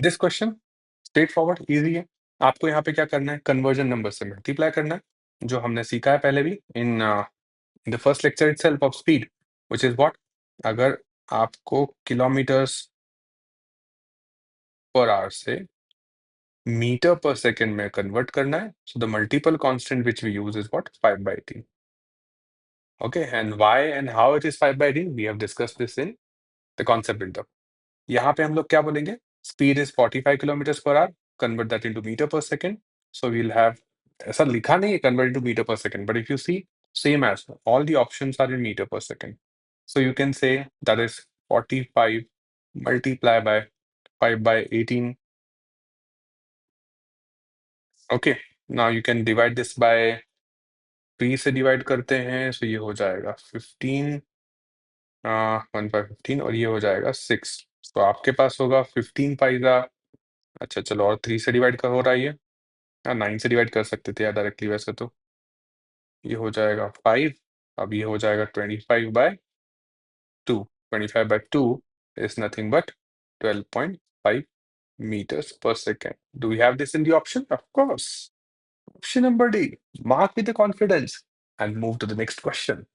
This question straight forward easy है। आपको यहाँ पे क्या करना है, कन्वर्जन नंबर से मल्टीप्लाई करना है, जो हमने सीखा है पहले भी in the first lecture itself of speed, which is what, अगर आपको किलोमीटर्स पर आवर से मीटर पर सेकेंड में कन्वर्ट करना है, so the multiple constant which we use is what, 5/18. Okay, and why and how it is 5/18, we have discussed this in the concept builder. यहाँ पे हम लोग क्या बोलेंगे, speed is 45 kilometre per hour, convert that into metre per second, so we'll have, ऐसा लिखा नहीं है convert into metre per second, but if you see same as all the options are in metre per second, so you can say that is 45 multiplied by 5/18. Okay, now you can divide this by 3 से divide करते हैं, so ये हो जाएगा 15, 1/15, और ये हो जाएगा 6, तो आपके पास होगा 15 पाइजा। अच्छा चलो, और 3 से डिवाइड का हो रहा है ये, 9 से डिवाइड कर सकते थे यार डायरेक्टली वैसे तो। ये हो जाएगा 5, अब ये हो जाएगा 25/2, 25/2 is nothing but 12.5 meters per second. Do we have this in the option? Of course. Option number D. Mark with the confidence and move to the next question.